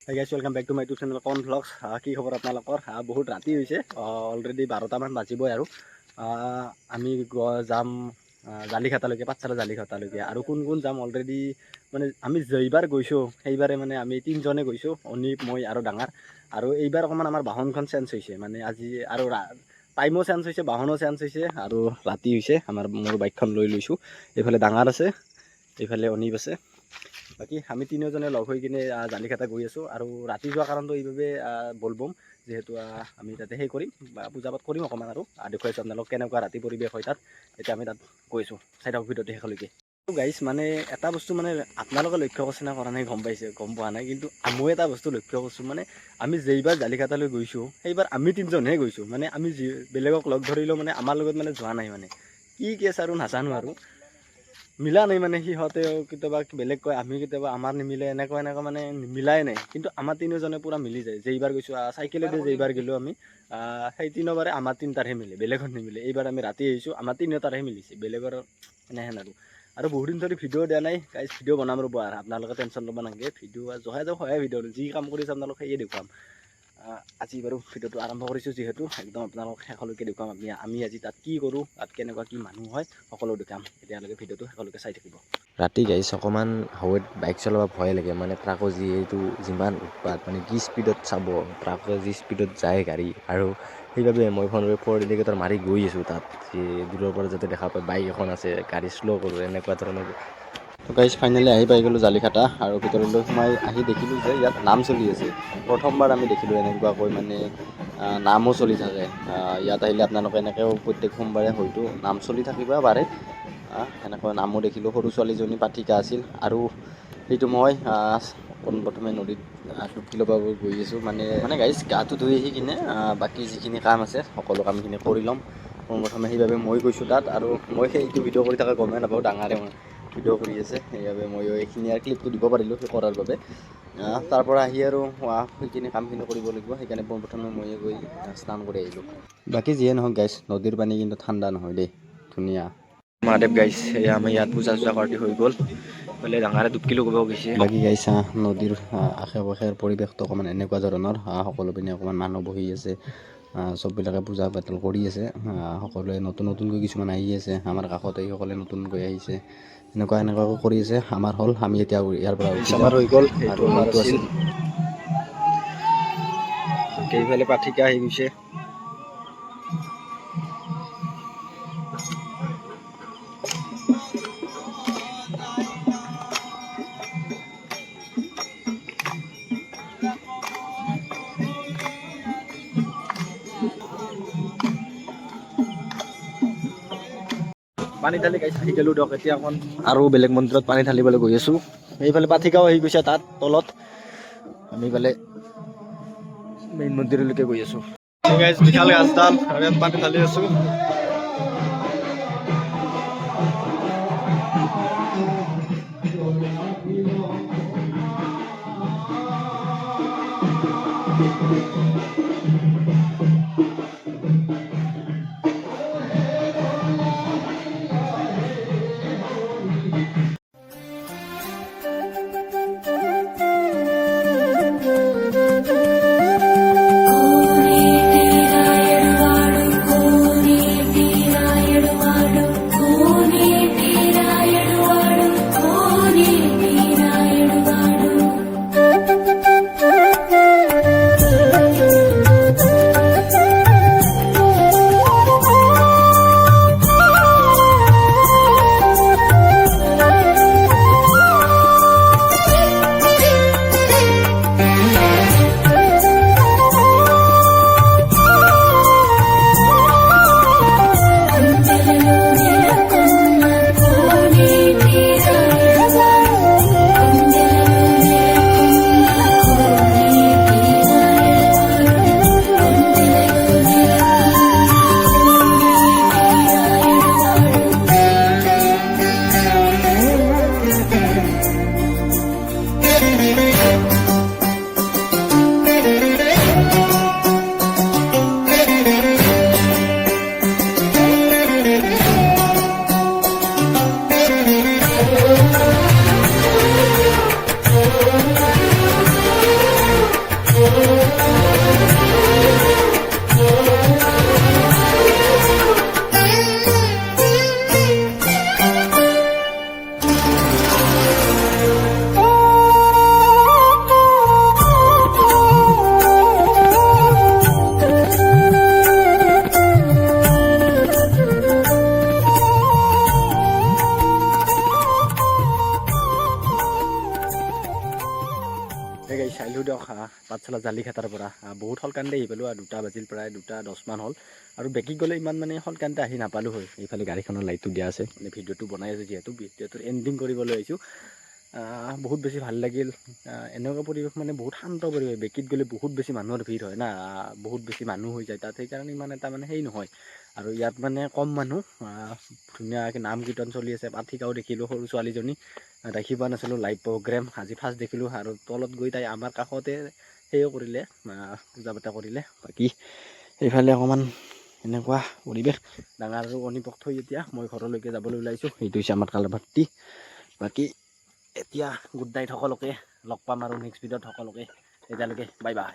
Hey guys, welcome back to my YouTube channel Kon Vlogs. কি খবৰ আপোনালোকৰ? বহুত ৰাতি হৈছে, অলৰেডি 12টা মান বাজিবই আৰু আমি যাম জালিঘাটালৈকে, পাঠশালা জালিঘাটালৈকে। আৰু কোন কোন যাম অলৰেডি মানে আমি যেইবাৰ গৈছোঁ সেইবাৰে মানে আমি 3জনে গৈছোঁ, অনিপ মই আৰু ডাঙৰ। আৰু এইবাৰ অকণমান আমাৰ বাহনখন চেঞ্জ হৈছে, মানে আজি আৰু টাইমো চেঞ্জ হৈছে, বাহনো চেঞ্জ হৈছে আৰু ৰাতি হৈছে। মোৰ বাইকখন লৈ লৈছোঁ, এইফালে ডাঙৰ আছে, এইফালে অনিপ আছে। বাকী আমি 3জনে লগ হৈ কিনে জালিঘাটা গৈ আছোঁ। আৰু ৰাতি যোৱা কাৰণটো এইভাবে বলবম, যিহেতু আমি তাতে সেই কৰিম বা পূজা পাঠ কৰিম অকণমান আৰু দেখুৱাইছোঁ আপোনালোক কেনেকুৱা ৰাতি পৰিৱেশ হয় তাত। এতিয়া আমি তাত গৈছোঁ, চাই থাকক ভিডিঅ'টো শেষলৈকে। গাইজ মানে এটা বস্তু মানে আপোনালোকে লক্ষ্য কৰিছে না কৰা নাই গম পোৱা নাই, কিন্তু মই এটা বস্তু লক্ষ্য কৰিছোঁ, মানে আমি যেইবাৰ জালিঘাটালৈ গৈছোঁ সেইবাৰ আমি 3জনহে গৈছোঁ। মানে আমি বেলেগক লগ ধৰিলেও মানে আমাৰ লগত মানে যোৱা নাই, মানে কি কেছ আৰু নাজানো আৰু মিলা নাই। মানে সিহঁতেও কেতিয়াবা বেলেগ কয়, আমি কেতিয়াবা আমাৰ নিমিলে, এনেকুৱা মানে মিলাই নাই। কিন্তু আমাৰ 3জনে পূৰা মিলি যায়। যেইবাৰ গৈছোঁ চাইকেলেদি যেইবাৰ গ'লোঁ আমি সেই 3বাৰে আমাৰ 3টাৰহে মিলে, বেলেগত নিমিলে। এইবাৰ আমি ৰাতি আহিছোঁ, আমাৰ 3টাৰহে মিলিছে, বেলেগৰ এনেহেন আৰু বহুত দিন ধৰি ভিডিঅ' দিয়া নাই গাইজ। ভিডিঅ' বনাম ৰ'ব, আৰু আপোনালোকে টেনশ্যন ল'ব নালাগে। ভিডিঅ' জহাই যাওক হয় ভিডিঅ'টো যি কাম কৰিছে আপোনালোক সেয়ে দেখুৱাম। আজি বাৰু ভিডিঅ'টো আৰম্ভ কৰিছোঁ, যিহেতু একদম আপোনালোক শেষলৈকে দেখুৱাম। আমি আজি তাত কি কৰোঁ, তাত কেনেকুৱা কি মানুহ হয়, সকলো দেখাম। এতিয়ালৈকে ভিডিঅ'টো শেষলৈকে চাই থাকিব। ৰাতি গাইছ অকণমান হাৱেত বাইক চলাব ভয় লাগে, মানে ট্ৰাকৰ যিমান উৎপাত, মানে কি স্পীডত চাব, ট্ৰাকে যি স্পীডত যায় গাড়ী। আৰু সেইবাবে মই ফোনৰ ইণ্ডিকেটৰ মাৰি গৈ আছোঁ তাত, যে দূৰৰ পৰা যাতে দেখা পায় বাইক এখন আছে, গাড়ী শ্ল' কৰোঁ, এনেকুৱা ধৰণৰ। তো গাইজ ফাইনেলি আহি পাই গ'লোঁ জালিঘাটা। আৰু ভিতৰলৈ সোমাই আহি দেখিলোঁ যে ইয়াত নাম চলি আছে। প্ৰথমবাৰ আমি দেখিলোঁ এনেকুৱাকৈ, মানে নামো চলি থাকে। ইয়াত আহিলে আপোনালোকে এনেকৈও প্ৰত্যেক সোমবাৰে হয়তো নাম চলি থাকিব পাৰে। এনেকৈ নামো দেখিলোঁ। সৰু ছোৱালীজনী পাঠিকা আছিল। আৰু সেইটো মই পোনপ্ৰথমে নদীত ডুবকি ল'ব গৈ আছোঁ। মানে গাইজ গাটো ধুই আহি কিনে বাকী যিখিনি কাম আছে সকলো কামখিনি কৰি ল'ম পোনপ্ৰথমে, সেইবাবে মই গৈছোঁ তাত। আৰু মই সেইটো ভিডিঅ' কৰি থকা গমেই নাপাওঁ, ডাঙৰে ভিডিঅ' কৰি আছে, সেইবাবে মই এইখিনি আৰু ক্লিপটো দিব পাৰিলোঁ সেই কৰাৰ বাবে। তাৰ পৰা আহি আৰু সেইখিনি কামখিনি কৰিব লাগিব, সেইকাৰণে পোনপ্ৰথমে ময়ে গৈ স্নান কৰি আহিলোঁ। বাকী যিয়ে নহওক গাইজ, নদীৰ পানী কিন্তু ঠাণ্ডা নহয় দেই, ধুনীয়া। মহাদেৱ গাইছ, সেয়া আমি ইয়াত পূজা চূজা কৰাদি হৈ গ'ল, বোলে ডাঙৰে ডুবকি ল'ব গৈছে। বাকী গাইছ নদীৰ আশে পাশে পৰিৱেশটো অকণমান এনেকুৱা ধৰণৰ, সকলো পিনে অকণমান মানুহ বহি আছে, চববিলাকে পূজা পাতল কৰি আছে। সকলোৱে নতুনকৈ কিছুমান আহি আছে, আমাৰ কাষতে সকলোৱে নতুনকৈ আহিছে, এনেকুৱাকৈ কৰি আছে। আমাৰ হ'ল, আমি এতিয়া ইয়াৰ পৰা আমাৰ হৈ গ'ল, সেইটো আমাৰ আছিল। কেইফালে পাঠিকা আহি গৈছে। পানী ঢালি গাইছ আহি গ'লোঁ দিয়ক। এতিয়া অকণ আৰু বেলেগ মন্দিৰত পানী ঢালিবলৈ গৈ আছোঁ। এইফালে পাঠিকাও আহি গৈছে তাত তলত, আমি এইফালে মেইন মন্দিৰলৈকে গৈ আছোঁ। গাইছ বিশাল গাছডাল আৰু ইয়াত পানী ঢালি আছোঁ। গাইছ আহিলোঁ দিয়ক পাঠশালা জালিঘাটাৰ পৰা বহুত সলকান্তে আহি পালোঁ আৰু 2টা বাজিল প্ৰায় 2:10 হ'ল আৰু বেকি গ'লে ইমান মানে সলকান্তে আহি নাপালোঁ হয় এইফালে গাড়ীখনৰ লাইটটো দিয়া আছে মানে ভিডিঅ'টো বনাই আছোঁ যিহেতু ভিডিঅ'টোৰ এণ্ডিং কৰিবলৈ আহিছোঁ বহুত বেছি ভাল লাগিল এনেকুৱা পৰিৱেশ মানে বহুত শান্ত পৰিৱেশ বেকিত গ'লে বহুত বেছি মানুহৰ ভিৰ হয় না বহুত বেছি মানুহ হৈ যায় তাত সেইকাৰণে ইমান এটা মানে সেই নহয় আৰু ইয়াত মানে কম মানুহ ধুনীয়াকৈ নাম কীৰ্তন চলি আছে পাঠিকাও দেখিলোঁ সৰু ছোৱালীজনী দেখি পোৱা নাছিলোঁ লাইভ প্ৰগ্ৰেম আজি ফাৰ্ষ্ট দেখিলোঁ আৰু তলত গৈ তাই আমাৰ কাষতে সেয়ে কৰিলে পূজা পাতা কৰিলে বাকী সেইফালে অকণমান এনেকুৱা পৰিৱেশ ডাঙৰ আৰু অনিপক থৈ এতিয়া মই ঘৰলৈকে যাবলৈ ওলাইছোঁ সেইটো হৈছে আমাৰ কালভাৰ্টি বাকী এতিয়া গুড নাইট সকলোকে লগ পাম আৰু নেক্সট ভিডিঅ'ত সকলোকে তেতিয়ালৈকে বাই বাই